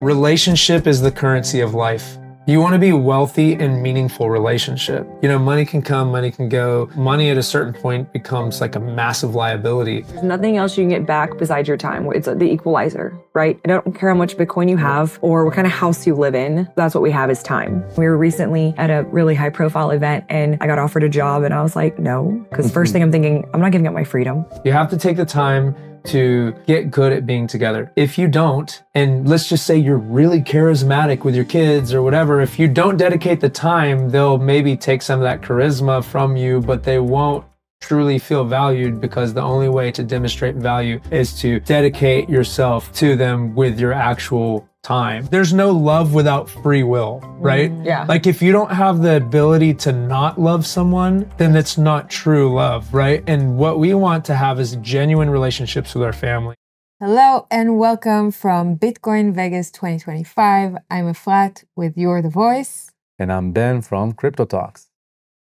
Relationship is the currency of life. You want to be wealthy and meaningful relationship. You know, money can come, money can go. Money at a certain point becomes like a massive liability. There's nothing else you can get back besides your time. It's the equalizer, right? I don't care how much Bitcoin you have or what kind of house you live in. That's what we have is time. We were recently at a really high profile event and I got offered a job and I was like, no. Because first thing I'm thinking, I'm not giving up my freedom. You have to take the time to get good at being together. If you don't, and let's just say you're really charismatic with your kids or whatever, if you don't dedicate the time, they'll maybe take some of that charisma from you, but they won't truly feel valued because the only way to demonstrate value is to dedicate yourself to them with your actual time. There's no love without free will, right? Yeah. Like if you don't have the ability to not love someone, then it's not true love, right? And what we want to have is genuine relationships with our family. Hello and welcome from Bitcoin Vegas 2025. I'm Efrat with You're the Voice. And I'm Ben from Crypto Talks.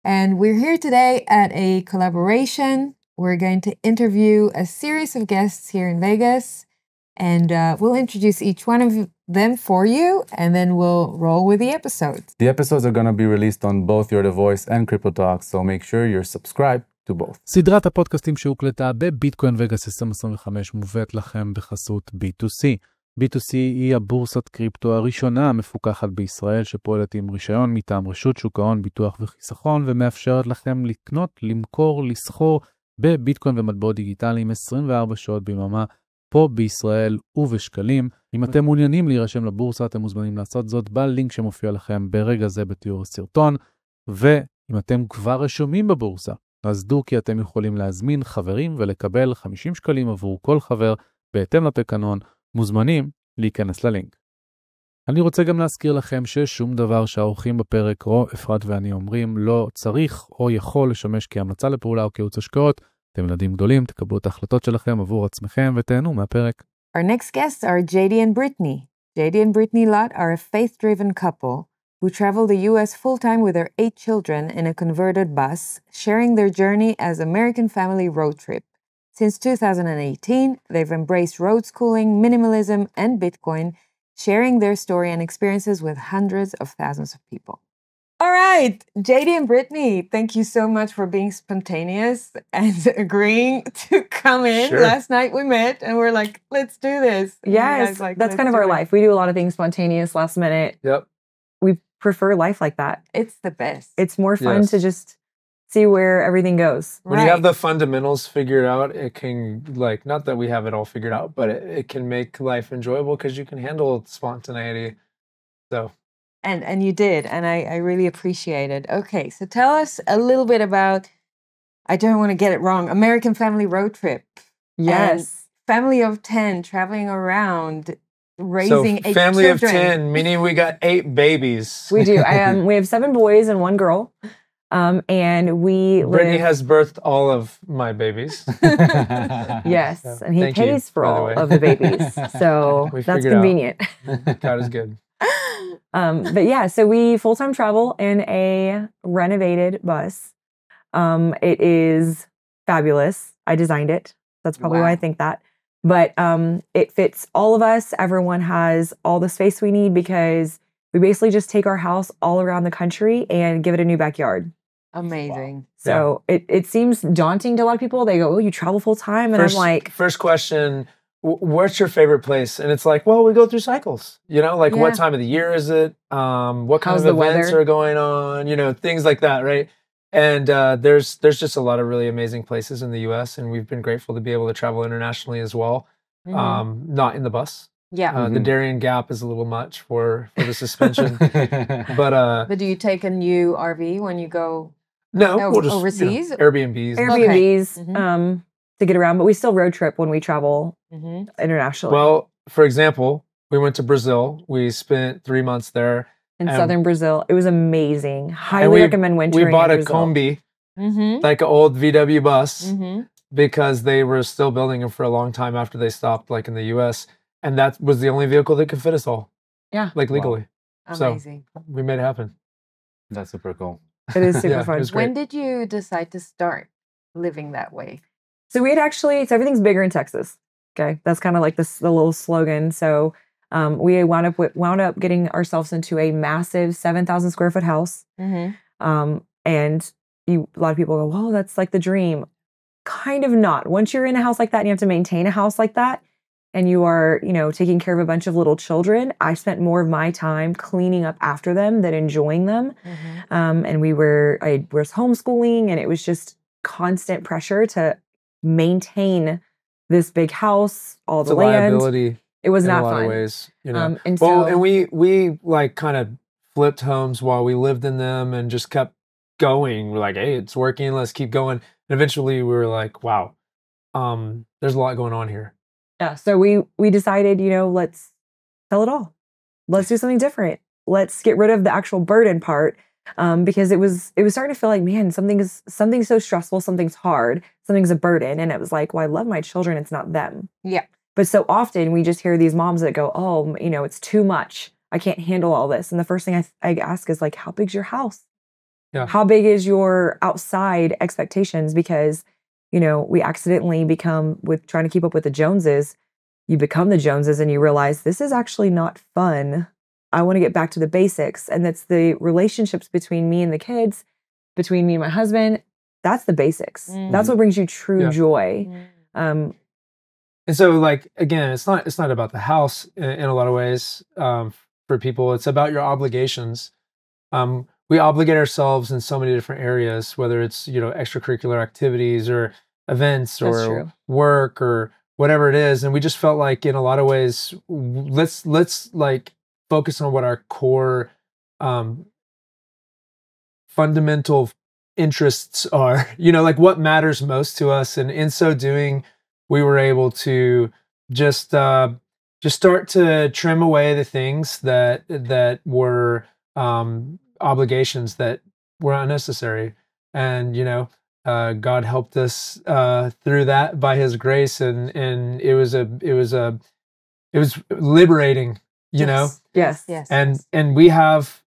And we're here today at a collaboration. We're going to interview a series of guests here in Vegas. And we'll introduce each one of them for you, and then we'll roll with the episodes. The episodes are going to be released on both You're the Voice and Crypto Talks, so make sure you're subscribed to both. סדרת הפודקאסטים שהוקלטה בביטקוין וגאס 2025 מובאת לכם בחסות B2C. B2C היא הבורסת קריפטו הראשונה המפוקחת בישראל שפועלת עם רישיון מטעם רשות שוק ההון, ביטוח וחיסכון ומאפשרת לכם לקנות, למכור, לסחור בביטקוין ומטבעות דיגיטליים 24 שעות ביממה פה בישראל ובשקלים. אם אתם מעוניינים להירשם לבורסה, אתם מוזמנים לעשות זאת בלינק שמופיע לכם ברגע זה בתיאור הסרטון. ואם אתם כבר רשומים בבורסה, אז דעו כי אתם יכולים להזמין חברים ולקבל 50 שקלים עבור כל חבר בהתאם לתקנון. מוזמנים להיכנס ללינק. אני רוצה גם להזכיר לכם ששום דבר שהאורחים בפרק אפרת ואני אומרים לא צריך או יכול לשמש כהמלצה לפעולה או כייעוץ השקעות. אתם ילדים גדולים, תקבלו את ההחלטות שלכם עבור עצמכם ותהנו מהפרק. Our next guests are JD and Britney. JD and Britney Lott are a faith-driven couple who travel the U.S. full-time with their 8 children in a converted bus, sharing their journey as American family road trip. Since 2018, they've embraced road schooling, minimalism, and Bitcoin, sharing their story and experiences with hundreds of thousands of people. All right, JD and Britney, thank you so much for being spontaneous and agreeing to come in. Sure. Last night we met and we're like, let's do this. Yes, that's kind of our life. We do a lot of things spontaneous, last minute. Yep. We prefer life like that. It's the best. It's more fun to just see where everything goes. When you have the fundamentals figured out, it can, like, not that we have it all figured out, but it can make life enjoyable because you can handle spontaneity. So. And you did, and I really appreciate it. Okay, so tell us a little bit about, I don't want to get it wrong, American Family Road Trip. Yes. And family of 10 traveling around, raising 8 family children. of 10, meaning we got 8 babies. We do. We have 7 boys and 1 girl. And we Brittany has birthed all of my babies. Yes, So, and he thank pays you, for by the all way. of the babies. So We that's figured out. convenient. God is good. But yeah, so we full-time travel in a renovated bus. It is fabulous. I designed it. That's probably why I think that. But it fits all of us. Everyone has all the space we need because we basically just take our house all around the country and give it a new backyard. Amazing. Wow. So it seems daunting to a lot of people. They go, oh, you travel full-time? And I'm like... First question, what's your favorite place? And it's like, well, we go through cycles. You know, like what time of the year is it? What kind of events are going on? You know, things like that, right? And there's just a lot of really amazing places in the U.S. and we've been grateful to be able to travel internationally as well. Not in the bus. Yeah. The Darien Gap is a little much for the suspension. But do you take a new RV when you go we'll just, overseas? Airbnbs. Airbnbs to get around, but we still road trip when we travel internationally. Well, for example, we went to Brazil. We spent 3 months there. In southern Brazil. It was amazing. Highly recommend wintering We bought in a Brazil. Combi, like an old VW bus, because they were still building them for a long time after they stopped, like in the U.S. And that was the only vehicle that could fit us all. Yeah. Like legally. Wow. Amazing. So we made it happen. That's super cool. It is super fun. When did you decide to start living that way? So we had actually, so everything's bigger in Texas. Okay. That's kind of like the little slogan. So We wound up getting ourselves into a massive 7,000 square foot house. And a lot of people go, well, that's like the dream. Kind of not. Once you're in a house like that and you have to maintain a house like that, and you are, taking care of a bunch of little children, I spent more of my time cleaning up after them than enjoying them. And I was homeschooling, and it was just constant pressure to maintain this big house, all the land. Liability. It was not in a lot fun. of ways, And we like kind of flipped homes while we lived in them and just kept going. We're like, hey, it's working. Let's keep going. And eventually, we were like, wow, there's a lot going on here. Yeah. So we decided, let's sell it all. Let's do something different. Let's get rid of the actual burden part, because it was starting to feel like, man, something's so stressful, something's hard, something's a burden, and it was like, well, I love my children. It's not them. Yeah. But so often we just hear these moms that go, oh, it's too much. I can't handle all this. And the first thing I ask is like, how big's your house? Yeah. How big is your outside expectations? Because, we accidentally become, with trying to keep up with the Joneses, you become the Joneses and you realize this is actually not fun. I want to get back to the basics. And that's the relationships between me and the kids, between me and my husband. That's the basics. That's what brings you true joy. And so, like, again, it's not about the house in a lot of ways. For people, it's about your obligations. We obligate ourselves in so many different areas, whether it's extracurricular activities or events or work or whatever it is. And we just felt like, in a lot of ways, let's like focus on what our core fundamental interests are. Like what matters most to us. And in so doing, we were able to just start to trim away the things that were obligations that were unnecessary. And God helped us through that by His grace, and it was liberating, Yes. And we have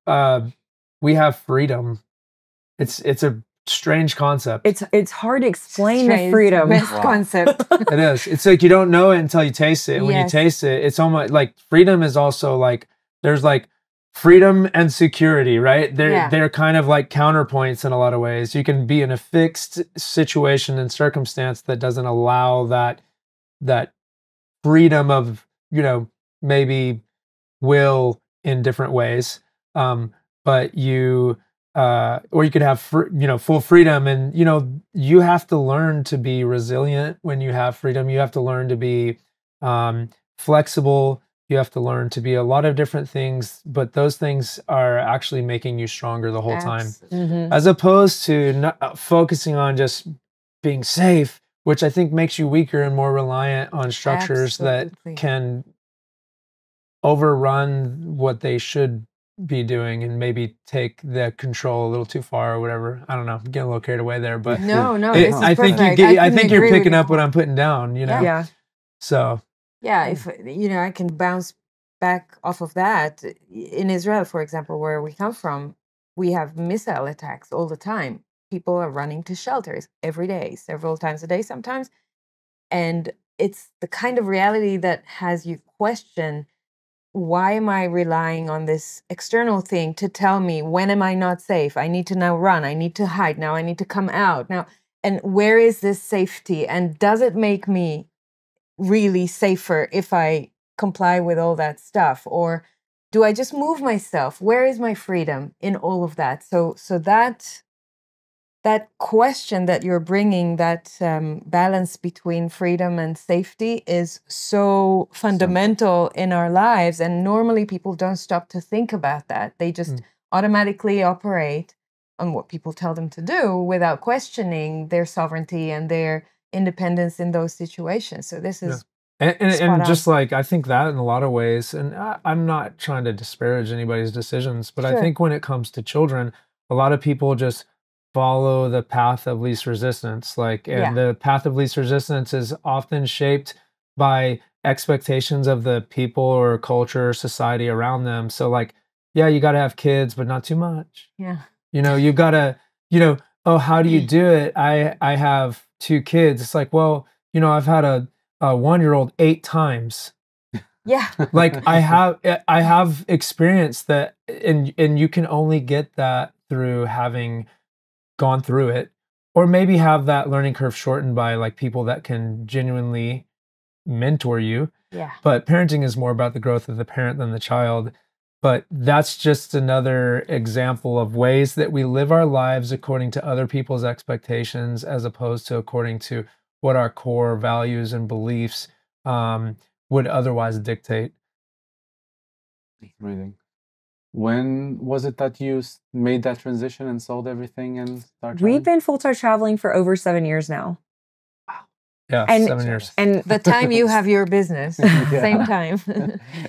freedom. It's a strange concept. It's hard to explain the freedom. Best concept. It is. It's like you don't know it until you taste it. And when you taste it, it's almost like freedom is also like, there's like freedom and security, right? They're kind of like counterpoints in a lot of ways. You can be in a fixed situation and circumstance that doesn't allow that freedom of, maybe will in different ways. But you or you could have full freedom, and you have to learn to be resilient when you have freedom. You have to learn to be flexible. You have to learn to be a lot of different things, but those things are actually making you stronger the whole time, as opposed to not focusing on just being safe, which I think makes you weaker and more reliant on structures that can overrun what they should be doing and maybe take the control a little too far or whatever. I don't know. I'm getting a little carried away there, but no, I think you're picking up what I'm putting down. Yeah. So. Yeah, if I can bounce back off of that. In Israel, for example, where we come from, we have missile attacks all the time. People are running to shelters every day, several times a day sometimes. And it's the kind of reality that has you question, why am I relying on this external thing to tell me when am I not safe? I need to now run. I need to hide. Now I need to come out. Now, and where is this safety? And does it make me really safer if I comply with all that stuff? Or do I just move myself? Where is my freedom in all of that? So that question that you're bringing, that balance between freedom and safety, is so fundamental in our lives. And normally people don't stop to think about that. They just automatically operate on what people tell them to do without questioning their sovereignty and their independence in those situations. So this is and just like, I think that in a lot of ways, and I'm not trying to disparage anybody's decisions, but I think when it comes to children, a lot of people just follow the path of least resistance. The path of least resistance is often shaped by expectations of the people or culture or society around them. So you got to have kids, but not too much. Yeah. You've got to, oh, how do you do it? I have 2 kids. It's like, well, I've had a 1-year-old 8 times. Yeah. Like I have experienced that, and you can only get that through having gone through it, or maybe have that learning curve shortened by like people that can genuinely mentor you. Yeah. But parenting is more about the growth of the parent than the child. But that's just another example of ways that we live our lives according to other people's expectations, as opposed to according to what our core values and beliefs would otherwise dictate. Amazing. When was it that you made that transition and sold everything and started We've been full-time traveling for over 7 years now. Yeah, And- 7 years. And The time you have your business, same time.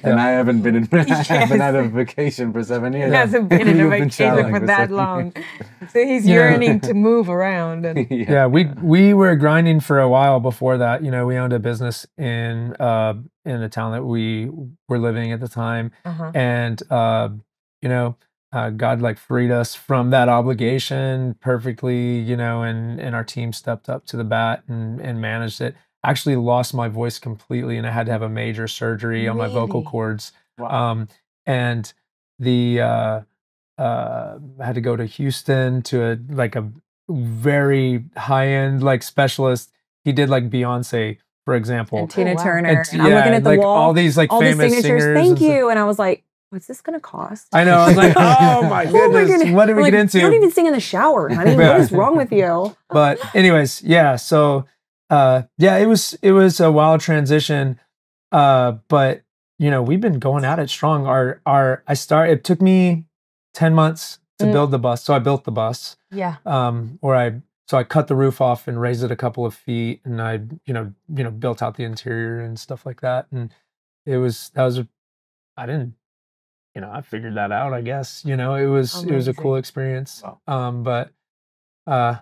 And I haven't been Yes. out of vacation for 7 He years. hasn't been in a You've been vacation traveling for for that 7 long. years. So he's Yeah. yearning to move around. And Yeah, we were grinding for a while before that. You know, we owned a business in the town that we were living at the time, and you know, God like freed us from that obligation perfectly. You know, and our team stepped up to the bat and managed it. Actually, lost my voice completely, and I had to have a major surgery on my vocal Really? cords. Wow. And the I had to go to Houston to a very high end like specialist. He did like Beyonce, for example. and Tina Oh, wow. Turner. And And I'm looking at the like wall, all these like all these famous signatures. singers. Thank and stuff. you. And I was like, what's this going to cost? I know. I was like, oh my goodness, what did we I'm get like, into? You don't even sing in the shower, honey. Yeah. What is wrong with you? But anyways, yeah. So yeah, it was a wild transition. But you know, we've been going at it strong. It took me 10 months to build the bus. So I built the bus. yeah. So I cut the roof off and raised it a couple of feet, and I, built out the interior and stuff like that. And I figured that out, I guess. You know, it was a cool Amazing. experience. Wow.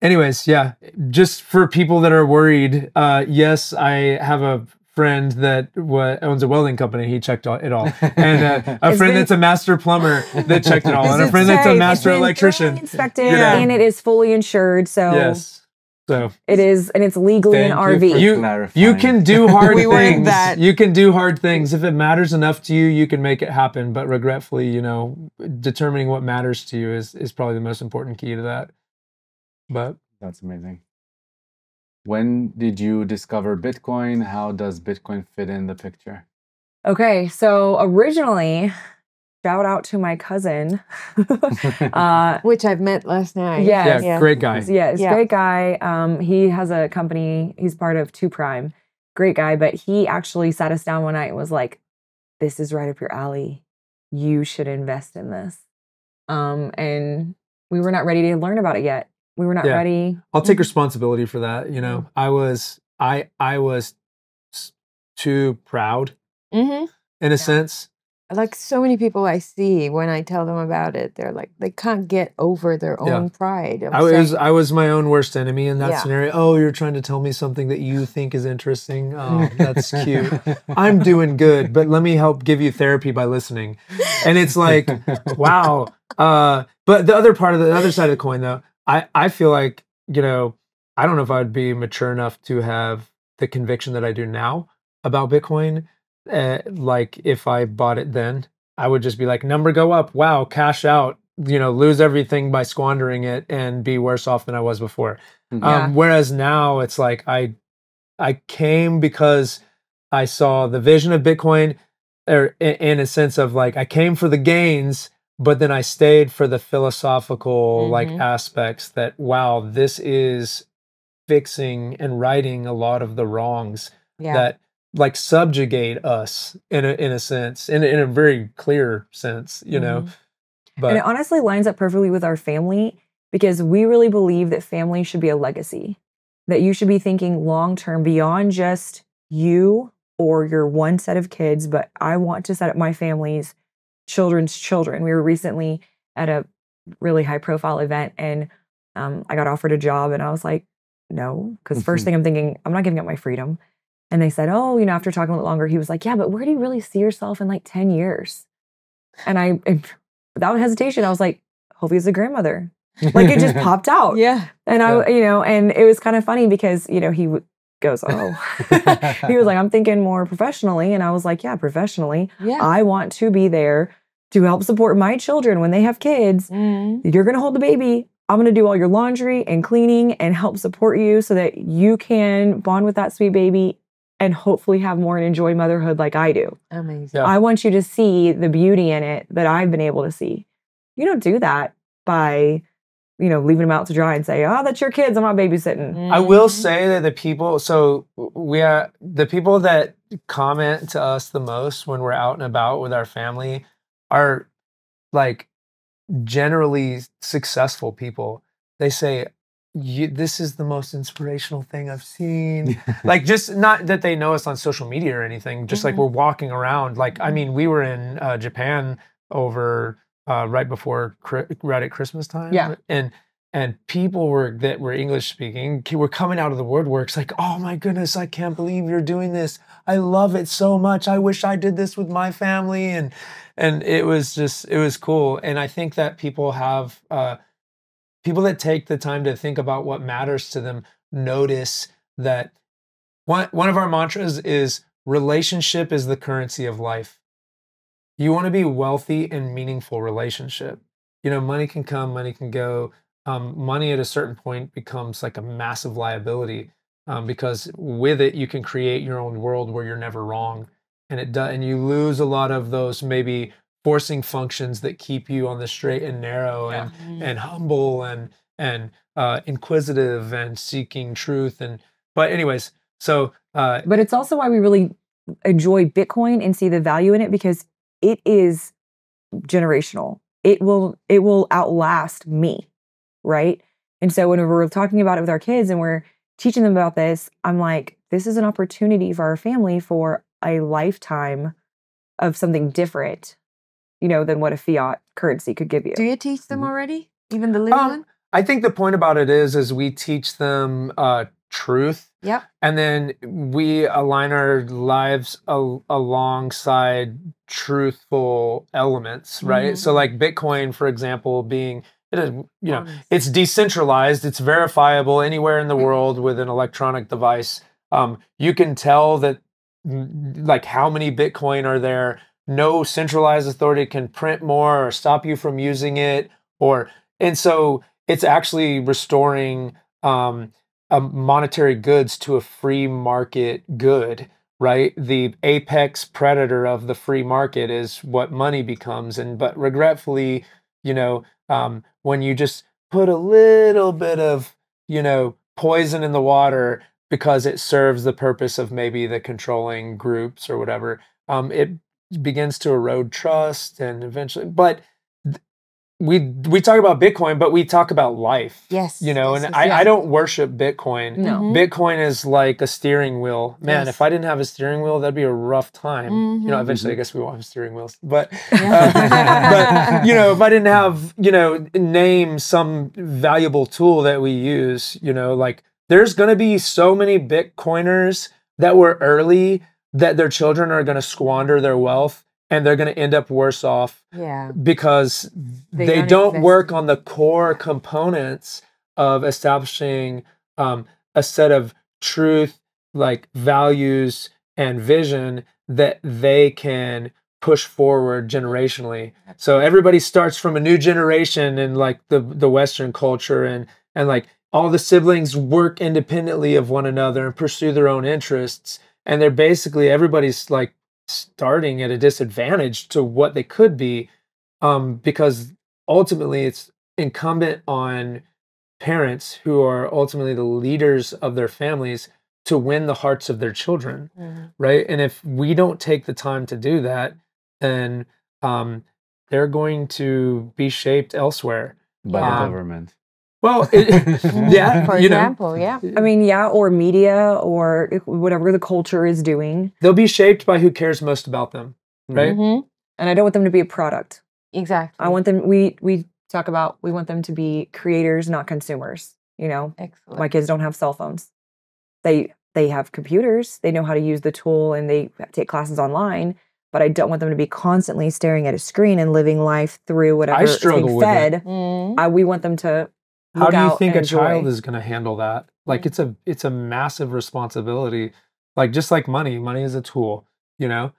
Anyways, yeah, just for people that are worried, yes, I have a friend that owns a welding company. He checked it all. And a friend that's a master plumber that checked it all. And a friend that's a master electrician. Inspected, Yeah. and it is fully insured. So Yes. So it is, and it's legally an Thank you for RV. clarifying. you can do hard We weren't things. that- You can do hard things. If it matters enough to you, you can make it happen. But regretfully, determining what matters to you is probably the most important key to that. But That's amazing. When did you discover Bitcoin? How does Bitcoin fit in the picture? Okay, so originally, shout out to my cousin. Which I've met last night. Yes. yeah, great guy. Yeah, he's a Yeah. great guy. He has a company. He's part of 2Prime. Great guy, but he actually sat us down one night and was like, "This is right up your alley. You should invest in this." And we were not ready to learn about it yet. We were not Yeah. ready. I'll take responsibility for that. I was too proud Mm-hmm. in a sense. Like so many people I see, when I tell them about it, they're like, they can't get over their own pride. of saying- I was my own worst enemy in that Yeah. scenario. Oh, you're trying to tell me something that you think is interesting. Oh, that's cute. I'm doing good, but let me help give you therapy by listening. And it's like, wow. But the other side of the coin, though, I feel like, I don't know if I'd be mature enough to have the conviction that I do now about Bitcoin. Like if I bought it then, I would just be like, number go up. Wow, cash out, lose everything by squandering it and be worse off than I was before. Yeah. Whereas now it's like I came because I saw the vision of Bitcoin, or in a sense of like, I came for the gains, but then I stayed for the philosophical like aspects that, wow, this is fixing and righting a lot of the wrongs Yeah. that like subjugate us in a sense, in a very clear sense, But And it honestly lines up perfectly with our family, because we really believe that family should be a legacy, that you should be thinking long-term beyond just you or your one set of kids, but I want to set up my family's children's children. We were recently at a really high-profile event, and I got offered a job, and I was like, no, because first thing I'm thinking, I'm not giving up my freedom. And they said, oh, after talking a little longer, he was like, yeah, but where do you really see yourself in like 10 years? And without hesitation, I was like, hopefully as a grandmother. Like it just popped out. Yeah. And and it was kind of funny because, goes, oh. He was like, I'm thinking more professionally. And I was like, yeah, professionally. Yeah. I want to be there to help support my children when they have kids. You're going to hold the baby. I'm going to do all your laundry and cleaning and help support you so that you can bond with that sweet baby and hopefully have more and enjoy motherhood like I do. Amazing. Yeah. I want you to see the beauty in it that I've been able to see. You don't do that by, leaving them out to dry and say, oh, that's your kids, I'm not babysitting. I will say that the people that comment to us the most when we're out and about with our family are like generally successful people. They say, this is the most inspirational thing I've seen. Like, just not that they know us on social media or anything, just like we're walking around. Like, I mean, we were in Japan over right at Christmas time. Yeah. And people that were English speaking were coming out of the woodworks like, oh my goodness, I can't believe you're doing this. I love it so much. I wish I did this with my family. And it was cool. And I think that people that take the time to think about what matters to them notice that one of our mantras is relationship is the currency of life. You want to be wealthy and meaningful relationship. Money can come, money can go. Money at a certain point becomes like a massive liability because with it you can create your own world where you're never wrong, and you lose a lot of those maybe forcing functions that keep you on the straight and narrow and humble and inquisitive and seeking truth but it's also why we really enjoy Bitcoin and see the value in it, because it is generational. It will outlast me. Right. And so when we're talking about it with our kids and we're teaching them about this, I'm like, this is an opportunity for our family for a lifetime of something different, than what a fiat currency could give you. Do you teach them already? Even the little one? I think the point about it is we teach them truth. Yep. And then we align our lives alongside truthful elements, right? So like Bitcoin, for example, being... It is, it's decentralized, it's verifiable anywhere in the world with an electronic device. You can tell that, like, how many Bitcoin are there. No centralized authority can print more or stop you from using it. And so it's actually restoring monetary goods to a free market good, right? The apex predator of the free market is what money becomes. But regretfully, when you just put a little bit of, poison in the water because it serves the purpose of maybe the controlling groups or whatever, it begins to erode trust and eventually, but we talk about Bitcoin, but we talk about life. Yes. I don't worship Bitcoin. No. Bitcoin is like a steering wheel. Man, if I didn't have a steering wheel, that'd be a rough time. Eventually I guess we won't have steering wheels. But if I didn't have, name some valuable tool that we use, like there's going to be so many Bitcoiners that were early that their children are going to squander their wealth. And they're going to end up worse off because they don't work on the core components of establishing a set of truth, like values and vision that they can push forward generationally. So everybody starts from a new generation in like the Western culture and like all the siblings work independently of one another and pursue their own interests. And they're basically, everybody's like, starting at a disadvantage to what they could be, because ultimately it's incumbent on parents who are ultimately the leaders of their families to win the hearts of their children, right? And if we don't take the time to do that, then they're going to be shaped elsewhere by the government. Well, for example, yeah. I mean, or media or whatever the culture is doing. They'll be shaped by who cares most about them, right? And I don't want them to be a product. Exactly. I want them, we talk about, we want them to be creators, not consumers, Excellent. My kids don't have cell phones. They have computers. They know how to use the tool and they take classes online. But I don't want them to be constantly staring at a screen and living life through whatever is being fed. We want them to How do you think a child is going to handle that? Like it's a massive responsibility. Like just like money is a tool, you know?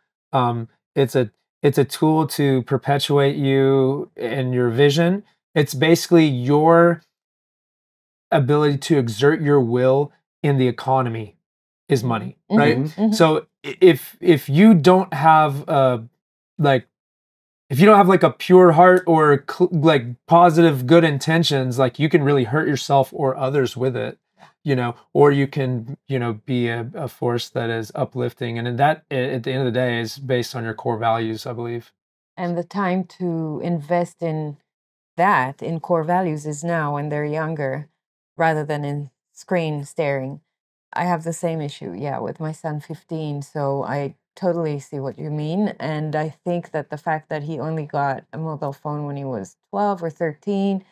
It's a tool to perpetuate you and your vision. It's basically your ability to exert your will in the economy is money, right? So if you don't have like if you don't have like a pure heart or like positive good intentions, like you can really hurt yourself or others with it, you know, or you can, you know, be a force that is uplifting. And that at the end of the day is based on your core values, I believe. And the time to invest in that, in core values, is now when they're younger rather than in screen staring. I have the same issue, yeah, with my son 15. So I totally see what you mean. And I think that the fact that he only got a mobile phone when he was 12 or 13,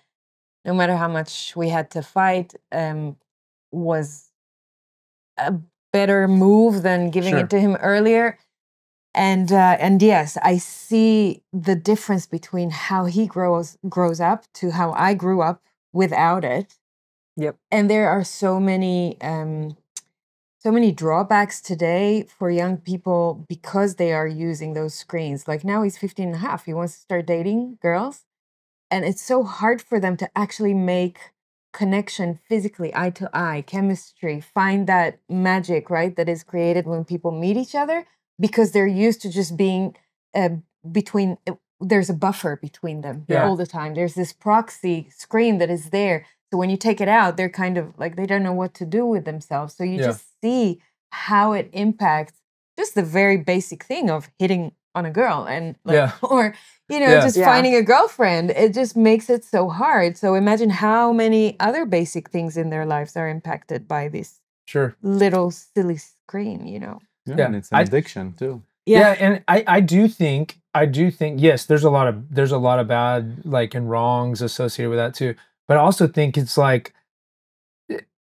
no matter how much we had to fight, was a better move than giving it to him earlier. And yes, I see the difference between how he grows up to how I grew up without it. Yep. And there are so many drawbacks today for young people because they are using those screens. Like now he's 15 and a half. He wants to start dating girls. And it's so hard for them to actually make connection physically, eye to eye, chemistry, find that magic, right, that is created when people meet each other, because they're used to just being between, there's a buffer between them all the time. There's this proxy screen that is there. So when you take it out, they're kind of like, they don't know what to do with themselves. So you just see how it impacts just the very basic thing of hitting on a girl and or, you know, just finding a girlfriend. It just makes it so hard. So imagine how many other basic things in their lives are impacted by this little silly screen, you know? Yeah, and it's an addiction too. Yeah, and I do think yes, there's a lot of bad like and wrongs associated with that too. But I also think it's like,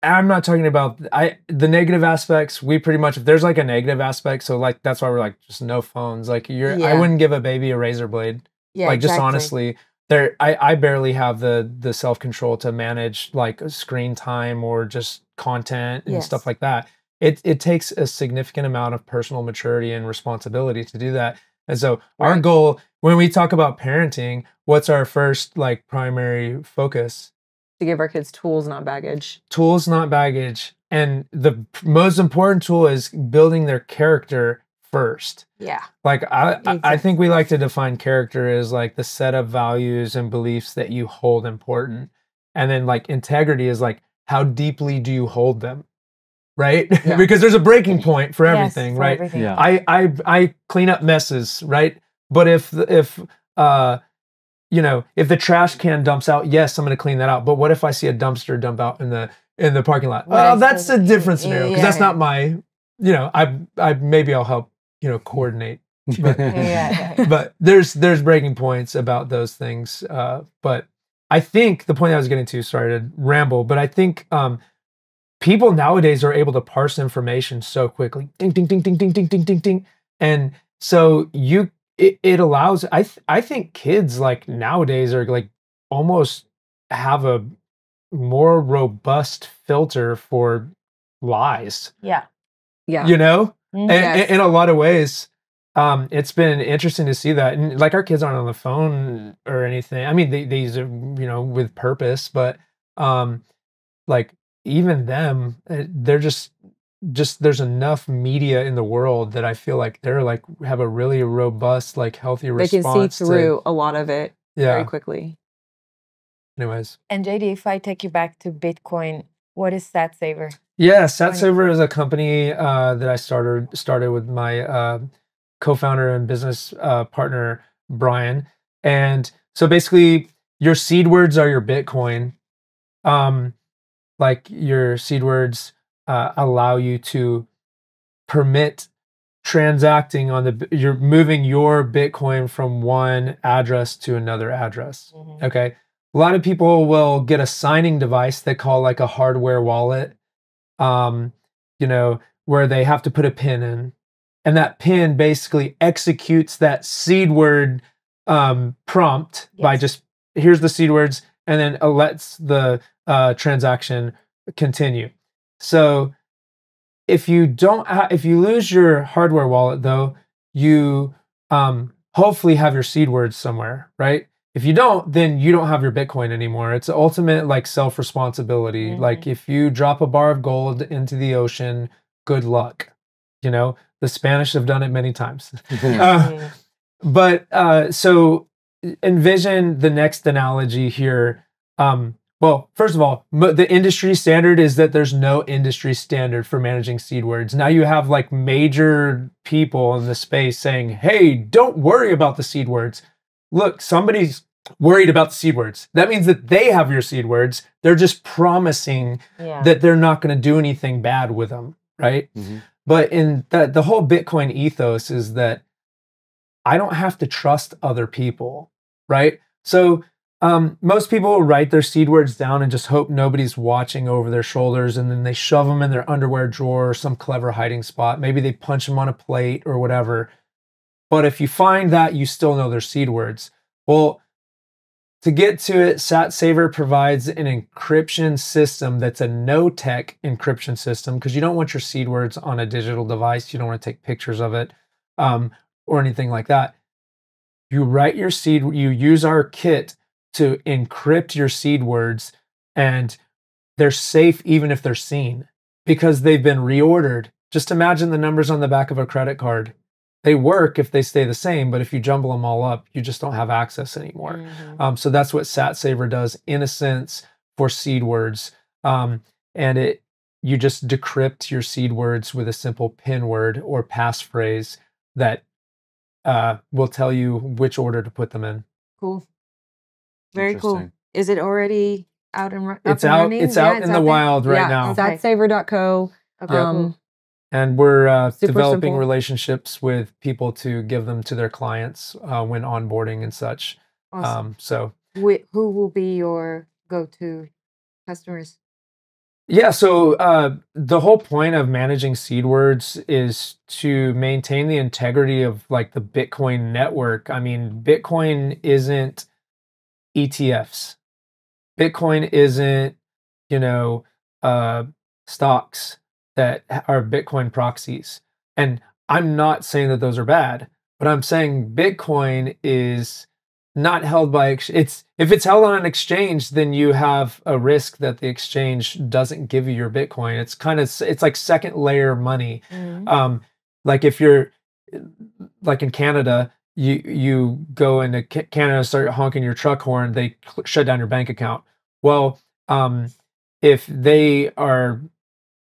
I'm not talking about the negative aspects. We pretty much, if there's like a negative aspect, so like that's why we're like just no phones. Like I wouldn't give a baby a razor blade. Yeah, like just honestly, I barely have the self-control to manage like screen time or just content and stuff like that. It takes a significant amount of personal maturity and responsibility to do that. And so our goal, when we talk about parenting, what's our first like primary focus? To give our kids tools, not baggage. Tools, not baggage. And the most important tool is building their character first. Yeah. Like I think we like to define character as like the set of values and beliefs that you hold important. And then like integrity is like, how deeply do you hold them? Right? Yeah. Because there's a breaking point for everything, right? Everything. Yeah. I clean up messes, right? But if you know, if the trash can dumps out, yes, I'm going to clean that out. But what if I see a dumpster dump out in the parking lot? Well, that's a different scenario because that's not my, you know, I maybe I'll help, you know, coordinate. But, but there's breaking points about those things. But I think the point I was getting to, sorry to ramble, but I think people nowadays are able to parse information so quickly. Ding, ding, ding, ding, ding, ding, ding, ding, ding. And so it allows, I think kids like nowadays are like almost have a more robust filter for lies. Yeah. Yeah. You know, in a lot of ways, it's been interesting to see that. And like our kids aren't on the phone or anything. I mean, they use it, you know, with purpose, but like even them, they're just there's enough media in the world that I feel like they're like have a really robust, like healthy response. They can see through a lot of it very quickly. Anyways. And JD, if I take you back to Bitcoin, what is SatSaver? Yeah, SatSaver is a company that I started with my co-founder and business partner, Brian. And so basically your seed words are your Bitcoin. Like your seed words allow you to permit transacting on you're moving your Bitcoin from one address to another address. Mm-hmm. Okay. A lot of people will get a signing device they call like a hardware wallet, you know, where they have to put a PIN in, and that PIN basically executes that seed word prompt by just, here's the seed words, and then it lets the transaction continue. So if you lose your hardware wallet though, you hopefully have your seed words somewhere, right? If you don't, then you don't have your Bitcoin anymore. It's ultimate like self-responsibility. Like if you drop a bar of gold into the ocean, good luck. You know, the Spanish have done it many times. So envision the next analogy here. Well, first of all, the industry standard is that there's no industry standard for managing seed words. Now you have like major people in the space saying, hey, don't worry about the seed words. Look, somebody's worried about the seed words. That means that they have your seed words. They're just promising that they're not going to do anything bad with them, right? But in the whole Bitcoin ethos is that I don't have to trust other people, right? So most people will write their seed words down and just hope nobody's watching over their shoulders, and then they shove them in their underwear drawer or some clever hiding spot. Maybe they punch them on a plate or whatever. But if you find that, you still know their seed words. Well, to get to it, SatSaver provides an encryption system that's a no-tech encryption system, because you don't want your seed words on a digital device. You don't want to take pictures of it or anything like that. You write your seed, you use our kit to encrypt your seed words, and they're safe even if they're seen because they've been reordered. Just imagine the numbers on the back of a credit card. They work if they stay the same, but if you jumble them all up, you just don't have access anymore. So that's what SatSaver does in a sense for seed words. And you just decrypt your seed words with a simple PIN word or passphrase that will tell you which order to put them in. Cool. Very cool. Is it already out and running? It's out in the wild right now. Satsaver.co. Okay. And we're developing simple relationships with people to give them to their clients when onboarding and such. Awesome. So who will be your go-to customers? Yeah, so the whole point of managing seed words is to maintain the integrity of like the Bitcoin network. I mean, Bitcoin isn't ETFs. Bitcoin isn't, stocks that are Bitcoin proxies. And I'm not saying that those are bad, but I'm saying Bitcoin is not held by if it's held on an exchange, then you have a risk that the exchange doesn't give you your Bitcoin. It's like second layer money. Like if you're like in Canada, you go into Canada, start honking your truck horn, they shut down your bank account. Well, if they are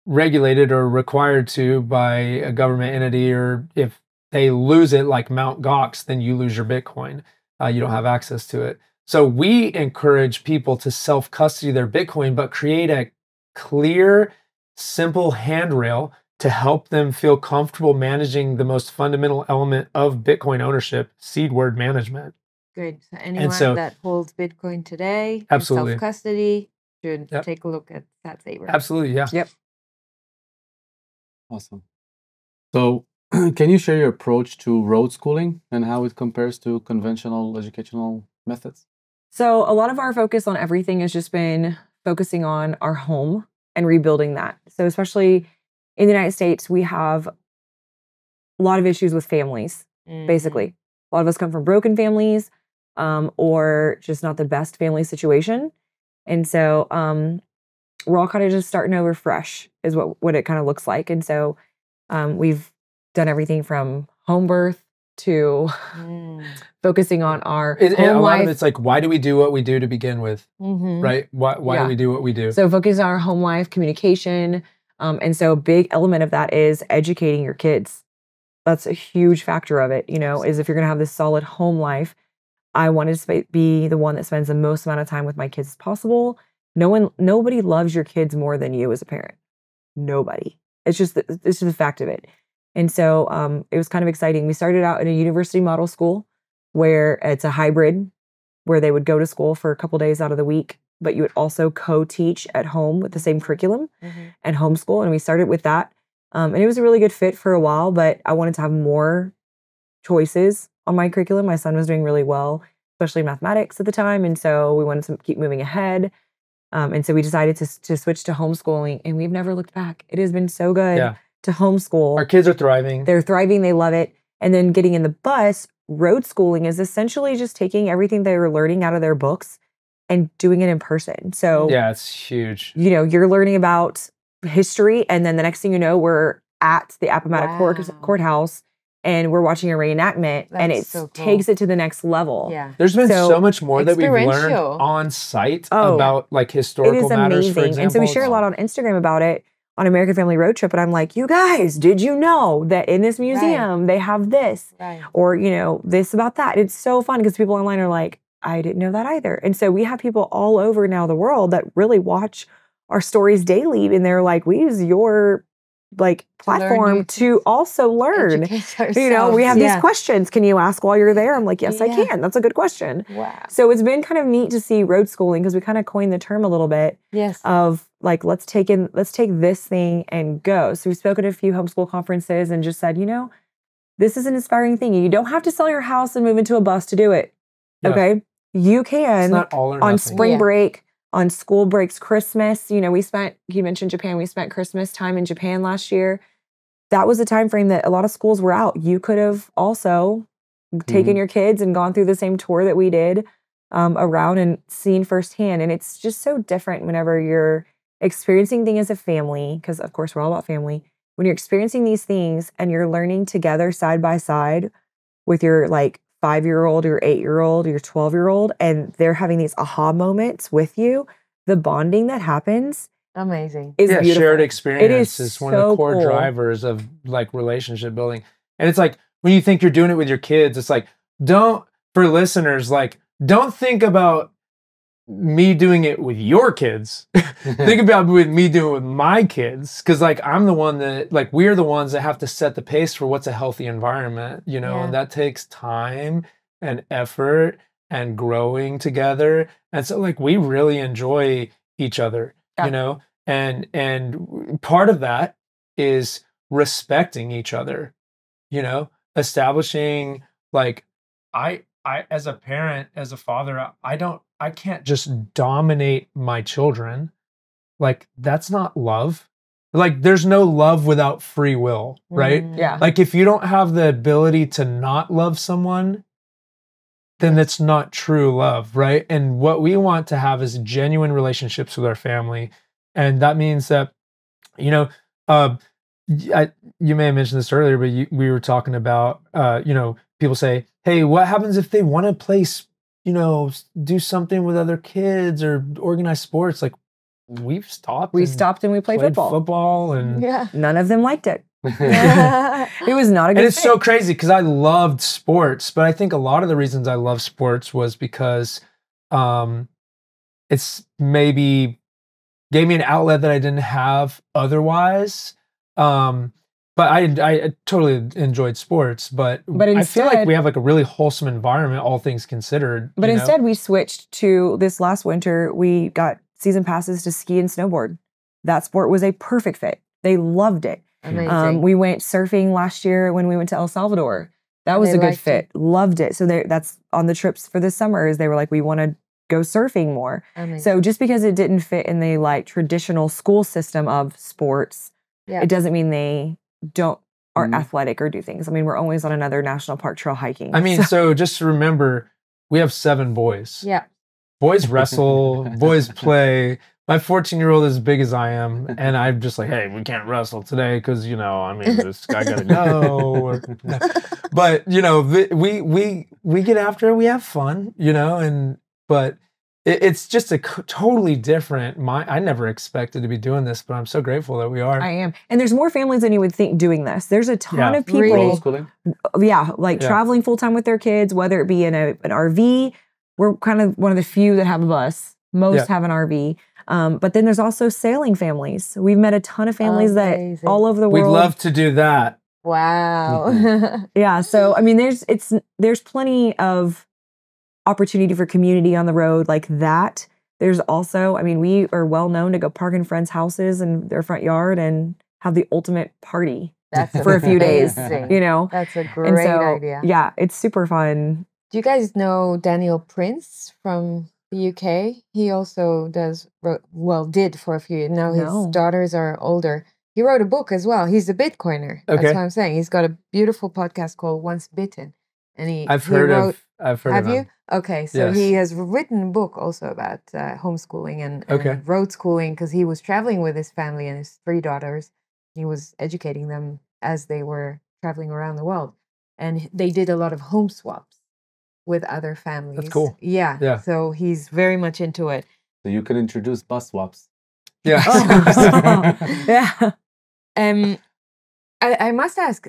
regulated or required to by a government entity, or if they lose it like Mt. Gox, then you lose your Bitcoin. You don't have access to it. So we encourage people to self-custody their Bitcoin, but create a clear, simple handrail to help them feel comfortable managing the most fundamental element of Bitcoin ownership, seed word management. Good. So anyone that holds Bitcoin today, absolutely, self-custody, should take a look at SatSaver. Absolutely, yeah. Yep. Awesome. So can you share your approach to road schooling and how it compares to conventional educational methods? So a lot of our focus on everything has just been focusing on our home and rebuilding that. So especially in the United States, we have a lot of issues with families, basically. A lot of us come from broken families or just not the best family situation. And so we're all kind of just starting over fresh is what it kind of looks like. And so we've done everything from home birth to focusing on our home a lot life. of it's like, why do we do what we do to begin with? Right? Why do we do what we do? So focus on our home life, communication. And so a big element of that is educating your kids. That's a huge factor of it, is if you're going to have this solid home life, I wanted to be the one that spends the most amount of time with my kids as possible. Nobody loves your kids more than you as a parent. Nobody. It's just a fact of it. And so it was kind of exciting. We started out in a university model school where it's a hybrid, where they would go to school for a couple days out of the week, but you would also co-teach at home with the same curriculum and homeschool. And we started with that. And it was a really good fit for a while, but I wanted to have more choices on my curriculum. My son was doing really well, especially mathematics at the time. And so we wanted to keep moving ahead. And so we decided to switch to homeschooling, and we've never looked back. It has been so good to homeschool. Our kids are thriving. They're thriving. They love it. And then getting in the bus, road schooling is essentially just taking everything they were learning out of their books and doing it in person. So yeah, it's huge. You know, you're learning about history, and then the next thing you know, we're at the Appomattox courthouse, and we're watching a reenactment, and it takes it to the next level. Yeah. There's been so much more that we've learned on site about like historical matters, for example. And so we share a lot on Instagram about it on American Family Road Trip, and I'm like, you guys, did you know that in this museum they have this? Or, you know, this about that. It's so fun because people online are like, I didn't know that either. And so we have people all over now the world that really watch our stories daily, and they're like, we use your like platform to also learn. You know, we have these questions. Can you ask while you're there? I'm like, yes, I can. That's a good question. Wow. So it's been kind of neat to see road schooling, because we kind of coined the term a little bit of like, let's take this thing and go. So we spoke at a few homeschool conferences and just said, you know, this is an inspiring thing. You don't have to sell your house and move into a bus to do it. Okay. You can it's not all or on nothing. spring break, on school breaks, Christmas. You know, you mentioned Japan. We spent Christmas time in Japan last year. That was a time frame that a lot of schools were out. You could have also taken your kids and gone through the same tour that we did around and seen firsthand. And it's just so different whenever you're experiencing things as a family, because of course we're all about family. When you're experiencing these things and you're learning together side by side with your like 5-year-old, your 8-year-old, your 12-year-old, and they're having these aha moments with you, the bonding that happens amazing is beautiful. Shared experience is one of the core cool. drivers of like relationship building. And it's like when you think you're doing it with your kids, it's like, for listeners, like, don't think about me doing it with your kids. Think about me doing it with my kids. Cause like, I'm the one that like, we're the ones that have to set the pace for what's a healthy environment, you know, and that takes time and effort and growing together. And so like, we really enjoy each other, you know, and part of that is respecting each other, you know, establishing like, I, as a parent, as a father, I can't just dominate my children. Like, that's not love. Like, there's no love without free will, right? Yeah. Like, if you don't have the ability to not love someone, then that's not true love, right? And what we want to have is genuine relationships with our family. And that means that, you know, you may have mentioned this earlier, but we were talking about, you know, people say, hey, what happens if they want to play, you know, do something with other kids or organize sports? Like, we've stopped. We stopped and we played football. And none of them liked it. It was not a good And it's fit. so crazy because I loved sports, but I think a lot of the reasons I love sports was because it's maybe gave me an outlet that I didn't have otherwise. But I totally enjoyed sports, but instead, I feel like we have like a really wholesome environment, all things considered. But instead we switched to this last winter. We got season passes to ski and snowboard. That sport was a perfect fit. They loved it. Amazing. We went surfing last year when we went to El Salvador. That was a good fit. Loved it. So that's on the trips for the summers. They were like, we want to go surfing more. Amazing. So just because it didn't fit in the like traditional school system of sports, it doesn't mean they aren't athletic or do things. I mean, we're always on another national park trail hiking. I mean, so just remember, we have 7 boys. Yeah. Boys wrestle, boys play. My 14-year-old is as big as I am, and I'm just like, hey, we can't wrestle today because, you know, I mean, this guy gotta go. But, you know, we get after it, we have fun, you know, but it's just a totally different. I never expected to be doing this, but I'm so grateful that we are. I am. And there's more families than you would think doing this. There's a ton of people. Homeschooling? Traveling full time with their kids, whether it be in an RV. We're kind of one of the few that have a bus. Most have an RV. But then there's also sailing families. We've met a ton of families that all over the world. We'd love to do that. Wow. Yeah. So, I mean, there's plenty of opportunity for community on the road like that. There's also, I mean, we are well known to go park in friends' houses in their front yard and have the ultimate party for a few days, you know? That's a great idea. Yeah, it's super fun. Do you guys know Daniel Prince from the UK. He also did for a few years. Now his daughters are older. He wrote a book as well. He's a Bitcoiner. That's what I'm saying. He's got a beautiful podcast called Once Bitten. And I've heard of Have you? him. Okay, so he has written a book also about homeschooling and road schooling, because he was traveling with his family and his 3 daughters. He was educating them as they were traveling around the world. And they did a lot of home swaps with other families. That's cool. Yeah. So he's very much into it. So you can introduce bus swaps. Yeah. Yeah. I must ask,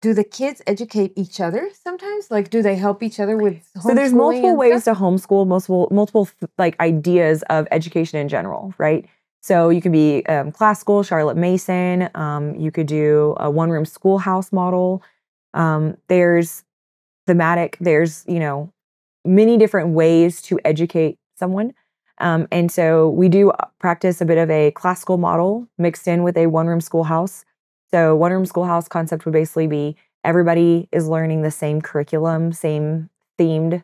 do the kids educate each other sometimes? Like, do they help each other with homeschooling? So there's multiple ways to homeschool, multiple like ideas of education in general, right? So you can be classical, Charlotte Mason. You could do a one-room schoolhouse model. There's thematic. There's, many different ways to educate someone. And so we do practice a bit of a classical model mixed in with a one-room schoolhouse. So one-room schoolhouse concept would basically be everybody is learning the same curriculum, same themed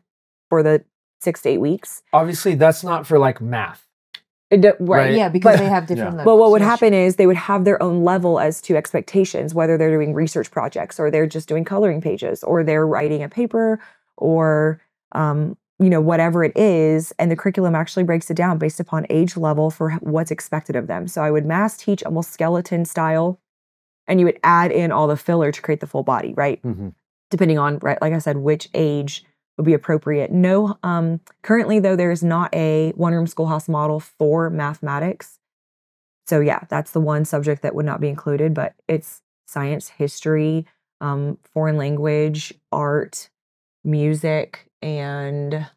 for the 6 to 8 weeks. Obviously, that's not for like math. Right. Yeah, because they have different levels. But what would happen is they would have their own level as to expectations, whether they're doing research projects or they're just doing coloring pages or they're writing a paper or, whatever it is. And the curriculum actually breaks it down based upon age level for what's expected of them. So I would mass teach almost skeleton style, and you would add in all the filler to create the full body, right? Mm-hmm. Depending on, right, like I said, which age would be appropriate. No, currently though, there is not a one-room schoolhouse model for mathematics. So yeah, that's the one subject that would not be included, but it's science, history, foreign language, art, music, and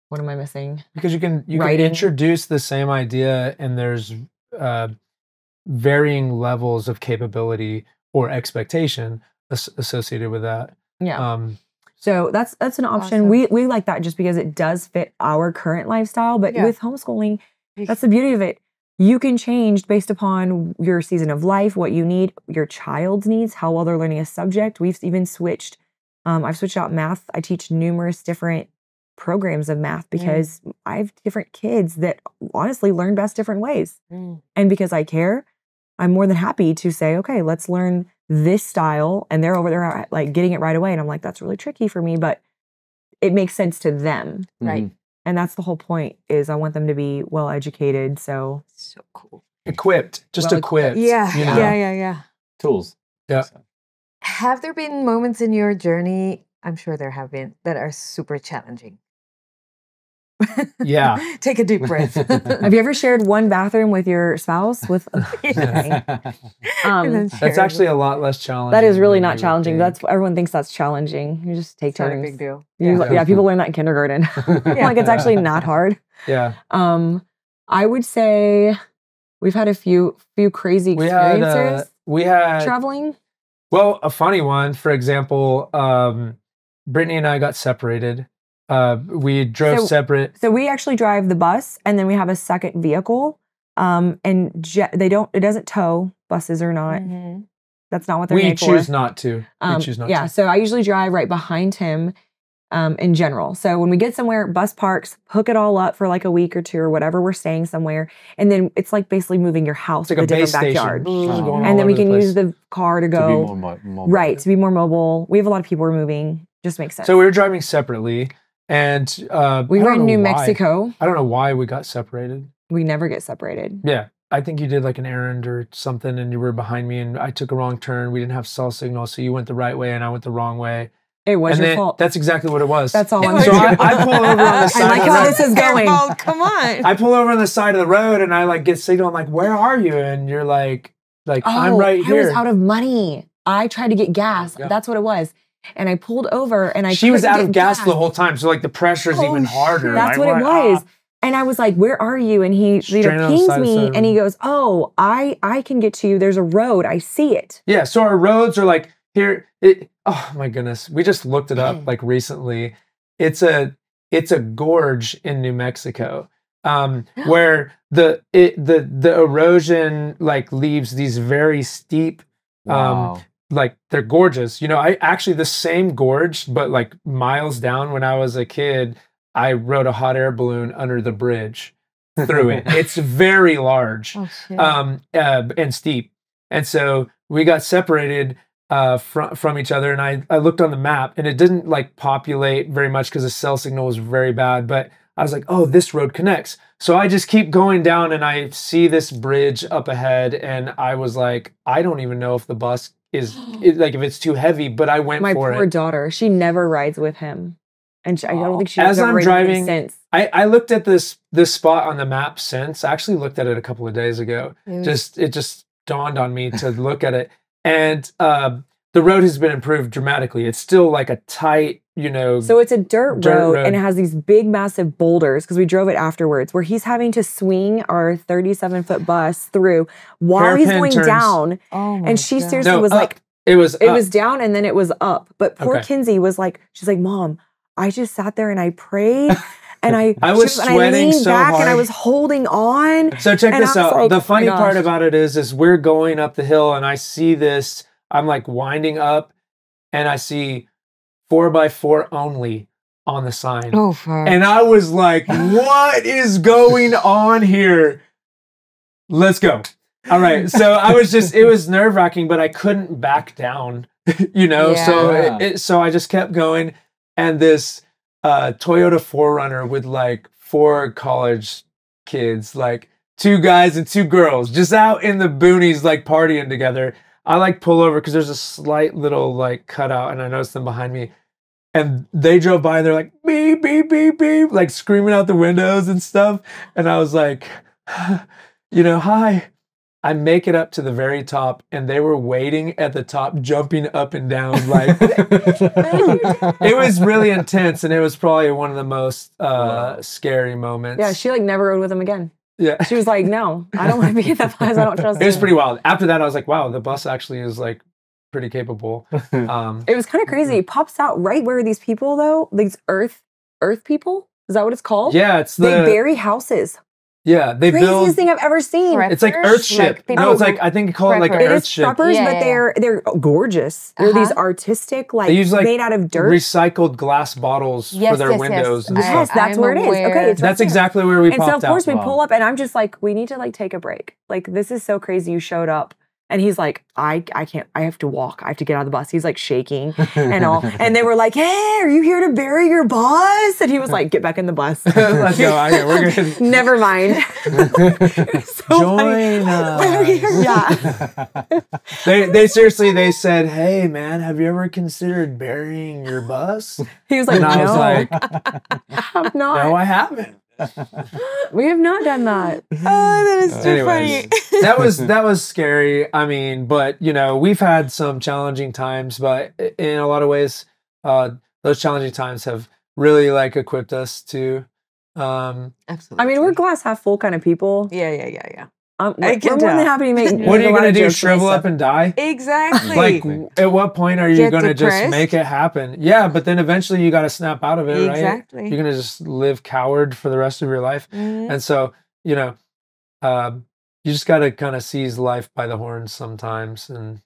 what am I missing? Because you can introduce the same idea, and there's varying levels of capability or expectation associated with that. Yeah. So that's an option. Awesome. We like that just because it does fit our current lifestyle. But with homeschooling, that's the beauty of it. You can change based upon your season of life, what you need, your child's needs, how well they're learning a subject. We've even switched. I've switched out math. I teach numerous different programs of math because I have different kids that honestly learn best different ways. And because I care, I'm more than happy to say, okay, let's learn this style. And they're over there like getting it right away. And I'm like, that's really tricky for me, but it makes sense to them. Right. And that's the whole point, is I want them to be well educated. So cool. Equipped. Equipped. Yeah. You know? Yeah. Tools. Yeah. Have there been moments in your journey, I'm sure there have been, that are super challenging? Yeah. Take a deep breath. Have you ever shared one bathroom with your spouse? That's actually a lot less challenging. That is really not challenging. Everyone thinks that's challenging. You just take turns. Not a big deal. Yeah, people learn that in kindergarten. Like it's actually not hard. Yeah. I would say we've had a few crazy experiences. We had traveling. Well, a funny one, for example, Brittany and I got separated. We drove separate. So we actually drive the bus, and then we have a second vehicle. And it doesn't tow. Buses are not. Mm-hmm. That's not what they're made for. We choose not to. Yeah. So I usually drive right behind him. In general. So when we get somewhere, bus parks, hook it all up for like a week or two or whatever, we're staying somewhere. And then it's like basically moving your house to a different backyard. And then we can use the car to go. To be more mobile. Right. To be more mobile. We have a lot of people we're moving. Just makes sense. So we were driving separately, and we were in New Mexico. I don't know why we got separated. We never get separated. Yeah. I think you did like an errand or something, and you were behind me, and I took a wrong turn. We didn't have cell signal, so you went the right way and I went the wrong way. It was your fault. That's exactly what it was. That's all I'm saying. So I pull over on the side. I like how this is going. Come on. I pull over on the side of the road, and I like get signal. I'm like, "Where are you?" And you're like I'm right here. I was out of money. I tried to get gas. Yeah. That's what it was. And I pulled over, and she was out of gas the whole time. So like the pressure's even harder. That's what it was. And I was like, "Where are you?" And he pings me, and he goes, "Oh, I can get to you. There's a road. I see it." Yeah. So our roads are like here. Oh my goodness. We just looked it up like recently. It's a gorge in New Mexico where the erosion like leaves these very steep like they're gorgeous. I actually the same gorge but like miles down when I was a kid I rode a hot air balloon under the bridge through it. It's very large and steep. And so we got separated from each other. And I looked on the map and it didn't like populate very much because the cell signal was very bad. But I was like, oh, this road connects. So I just keep going down and I see this bridge up ahead. And I was like, I don't even know if the bus is like, if it's too heavy, but I went for it. My poor daughter, she never rides with him. And I don't think she's as ever I'm ridden driving, since. I looked at this spot on the map since. I actually looked at it a couple of days ago. It just dawned on me to look at it. And the road has been improved dramatically. It's still like a tight, So it's a dirt road and it has these big, massive boulders because we drove it afterwards where he's having to swing our 37-foot bus through while he's going down. Oh and she seriously was like, it was down and then it was up. But poor Kinsey was like, she's like, Mom, I just sat there and I prayed and I was sweating so back hard and I was holding on. So check this out. Like, the funny part about it is we're going up the hill and I see this, I'm like winding up and I see 4x4 only on the sign. Oh, fuck. And I was like, what is going on here? Let's go. All right. So it was nerve wracking, but I couldn't back down, So I just kept going. And this Toyota 4Runner with like 4 college kids, like 2 guys and 2 girls, just out in the boonies, like partying together. I like pull over because there's a slight little like cutout and I noticed them behind me. And they drove by and they're like, beep, beep, beep, beep, like screaming out the windows and stuff. And I was like, hi. I make it up to the very top and they were waiting at the top, jumping up and down. Like it was really intense and it was probably one of the most scary moments. Yeah, she like never rode with him again. Yeah. She was like, no, I don't want to be in that bus. I don't trust it. It was pretty wild. After that, I was like, wow, the bus actually is like pretty capable. It was kind of crazy. It pops out right where these people though, these earth people, is that what it's called? Yeah, they bury houses. Yeah, they craziest build thing I've ever seen. Preppers? It's like Earthship. Like No, it's like I think you call it like an It is Earthship. preppers, but they're gorgeous. They're these artistic, like, they use, like made out of dirt. Recycled glass bottles for their windows. Yes, that's where it is. Okay, it's that's exactly where we popped out. And so of course we pull up, and I'm just like, we need to like take a break. Like this is so crazy. You showed up. And he's like, I can't, I have to walk. I have to get out of the bus. He's like shaking and all. And they were like, hey, are you here to bury your boss? And he was like, get back in the bus. Let's go. Okay, we're good. Never mind. So join us. Yeah. They seriously, they said, hey man, have you ever considered burying your bus? He was like, and I was like, I'm not. No, I haven't. We have not done that. Oh, that is too funny. that was scary. I mean, but we've had some challenging times, but in a lot of ways, those challenging times have really like equipped us to. Absolutely. I mean, we're glass half full kind of people. Yeah. We're more than happy to make. What are you going to do? Shrivel up and die? Exactly. Like, at what point are you going to just make it happen? Yeah, but then eventually you got to snap out of it, right? Exactly. You're going to just live coward for the rest of your life. Mm-hmm. And so, you just got to kind of seize life by the horns sometimes and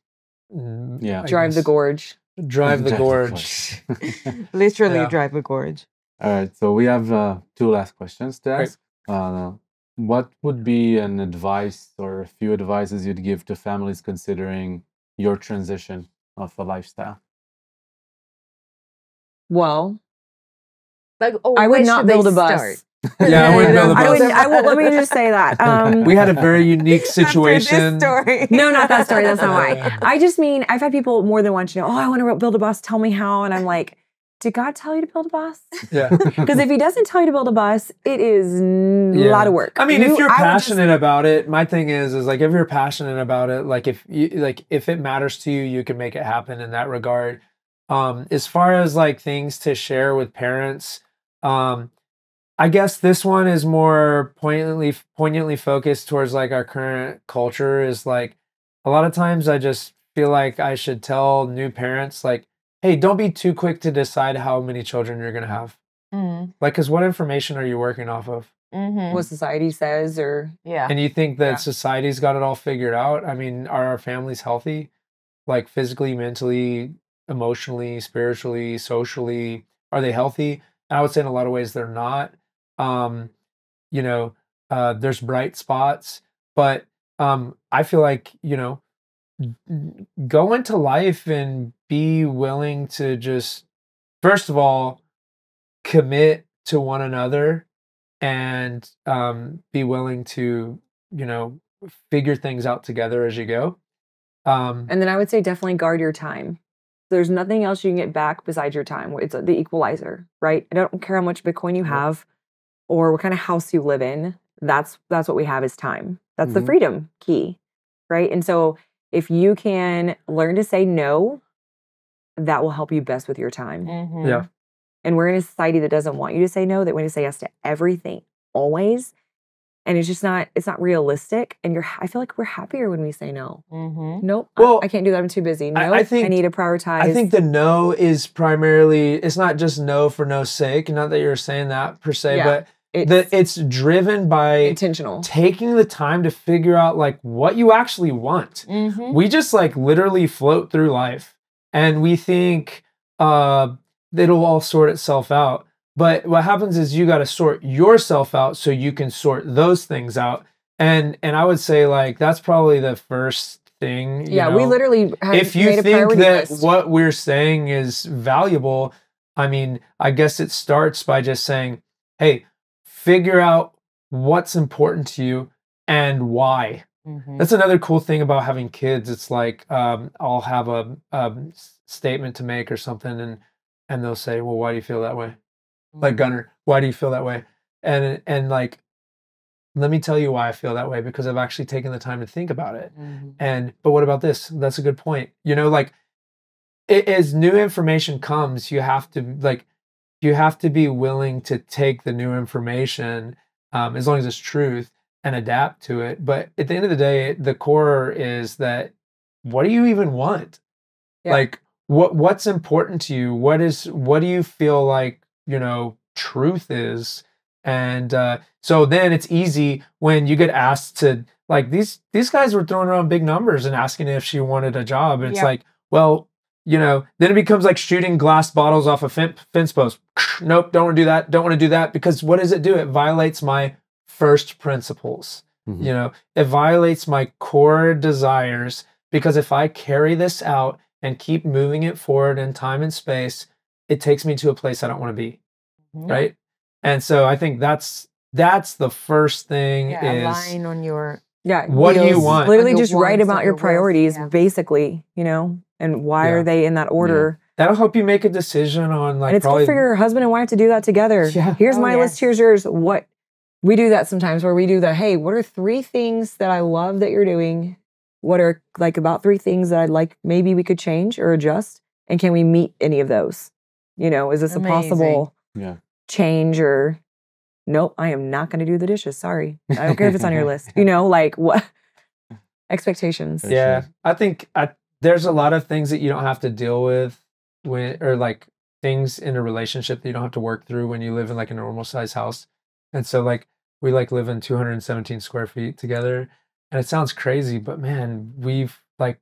drive the gorge. Drive the gorge. Literally drive the gorge. All right. So we have 2 last questions to ask. What would be an advice or a few advices you'd give to families considering your transition of a lifestyle? Well, like, I would not build a bus. Yeah, I wouldn't build a bus. Let me just say that. We had a very unique situation. Story. No, not that story. That's not why. I just mean, I've had people more than once, I want to build a bus. Tell me how. And I'm like, did God tell you to build a bus? Yeah. Because if he doesn't tell you to build a bus, it is a lot of work. I mean, if you're passionate about it, my thing is like, if you're passionate about it, like if it matters to you, you can make it happen in that regard. As far as like things to share with parents, I guess this one is more poignantly focused towards like our current culture. Is like a lot of times I just feel like I should tell new parents like, hey, don't be too quick to decide how many children you're going to have. Mm-hmm. Like, because what information are you working off of? Mm-hmm. What society says And you think that society's got it all figured out? I mean, are our families healthy? Like physically, mentally, emotionally, spiritually, socially? Are they healthy? I would say in a lot of ways they're not. You know, there's bright spots, but I feel like, you know, go into life and be willing to just, first of all, commit to one another and be willing to, you know, figure things out together as you go. And then I would say definitely guard your time. There's nothing else you can get back besides your time. It's the equalizer, right? I don't care how much Bitcoin you have or what kind of house you live in. That's what we have is time. That's the freedom key, right? And so if you can learn to say no, that will help you best with your time. Yeah. And we're in a society that doesn't want you to say no, that want you to say yes to everything, always. And it's not realistic. And I feel like we're happier when we say no. Nope, Well, I can't do that. I'm too busy. Nope, I need to prioritize. I think the no is primarily, it's not just no for no's sake. Not that you're saying that per se, but it's driven by intentional. Taking the time to figure out like what you actually want. We just like literally float through life and we think it'll all sort itself out. But what happens is you got to sort yourself out so you can sort those things out. And I would say like that's probably the first thing. You know? We literally have if you made a think priority that list. What we're saying is valuable, I mean, I guess it starts by just saying, hey, figure out what's important to you and why. That's another cool thing about having kids. It's like I'll have a statement to make or something and they'll say, well, why do you feel that way? Like, Gunnar, why do you feel that way? And like, let me tell you why I feel that way, because I've actually taken the time to think about it. But what about this? That's a good point. You know, like as new information comes, you have to be willing to take the new information, as long as it's truth, and adapt to it. But at the end of the day, the core is that, what do you even want? Like what's important to you? What do you feel like, you know, truth is? And so then it's easy when you get asked to, like, these guys were throwing around big numbers and asking if she wanted a job. And it's like, well, you know, then it becomes like shooting glass bottles off a fence post. Nope, don't want to do that. Don't want to do that. Because what does it do? It violates my first principles. You know, it violates my core desires, because if I carry this out and keep moving it forward in time and space, it takes me to a place I don't want to be. Right. And so I think that's the first thing is align on your what do you want? Literally just write about your priorities, basically, you know, and why are they in that order? That'll help you make a decision on, like, and it's good for your husband and wife to do that together. Here's my list, here's yours. What we do that sometimes, where we do the, hey, what are 3 things that I love that you're doing? What are like about 3 things that I'd like maybe we could change or adjust? And can we meet any of those? You know, is this a possible change? Or nope, I am not going to do the dishes. Sorry. I don't care if it's on your list. You know, like what expectations. Yeah. I think there's a lot of things that you don't have to deal with or like things in a relationship that you don't have to work through when you live in like a normal size house. And so like we like live in 217 square feet together, and it sounds crazy, but man, we've like,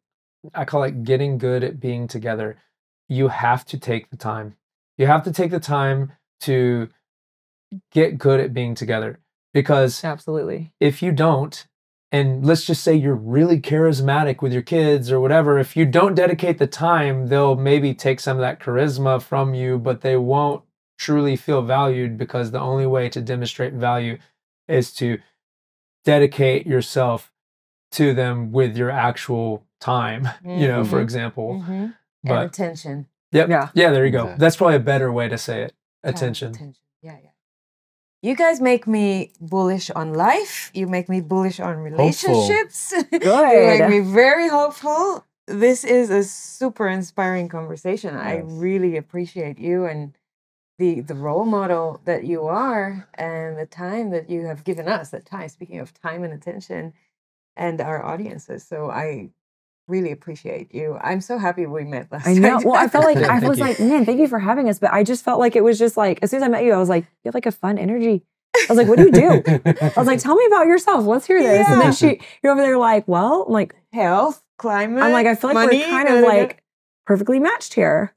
I call it getting good at being together. You have to take the time. You have to take the time to get good at being together, because absolutely, if you don't, and let's just say you're really charismatic with your kids or whatever, if you don't dedicate the time, they'll maybe take some of that charisma from you, but they won't truly feel valued, because the only way to demonstrate value is to dedicate yourself to them with your actual time, you know, for example. But and attention. Yeah, there you go. Exactly. That's probably a better way to say it. Attention. Yeah. You guys make me bullish on life. You make me bullish on relationships. Good. You make me very hopeful. This is a super inspiring conversation. Yes. I really appreciate you and the role model that you are, and the time that you have given us. That time, speaking of time and attention, and our audiences. So I really appreciate you. I'm so happy we met last night. I know. Time. Well, I felt like I was like, man, thank you for having us. But I just felt like it was just like, as soon as I met you, I was like, you have like a fun energy. I was like, what do you do? I was like, tell me about yourself. Let's hear this. And then you're over there like, well, I'm like, health, climate. I'm like, I feel like money, we're kind of like perfectly matched here.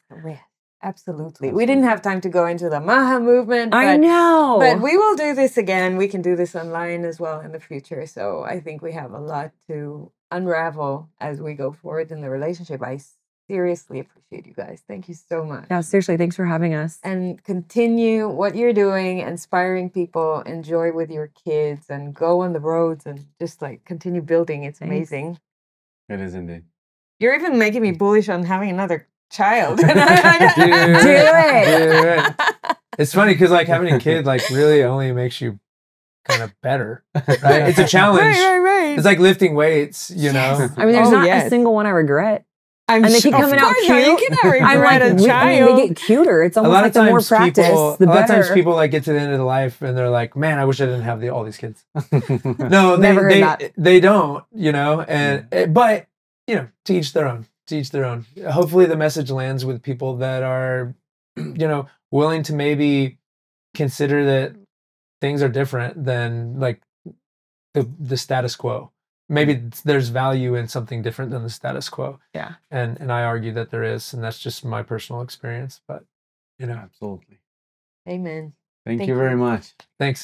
Absolutely. We didn't have time to go into the Maha movement. I know. But we will do this again. We can do this online as well in the future. So I think we have a lot to unravel as we go forward in the relationship. I seriously appreciate you guys. Thank you so much. Yeah, seriously, thanks for having us. And continue what you're doing, inspiring people, enjoy with your kids, and go on the roads and just like continue building. It's amazing. It is indeed. You're even making me bullish on having another child. Do it. It's funny because like having a kid like really only makes you kind of better, right? It's a challenge. Right. It's like lifting weights, you know. I mean, there's not a single one I regret. And they keep coming out cute. You cannot regret a child. They get cuter. It's almost like the more practice, the better. A lot of times people like get to the end of the life and they're like, man, I wish I didn't have all these kids. No, they don't, you know, and but you know, to each their own. To each their own. Hopefully the message lands with people that are, you know, willing to maybe consider that things are different than like the status quo. Maybe there's value in something different than the status quo. Yeah. And I argue that there is, and that's just my personal experience. But you know, absolutely. Amen. Thank you very much. Thanks.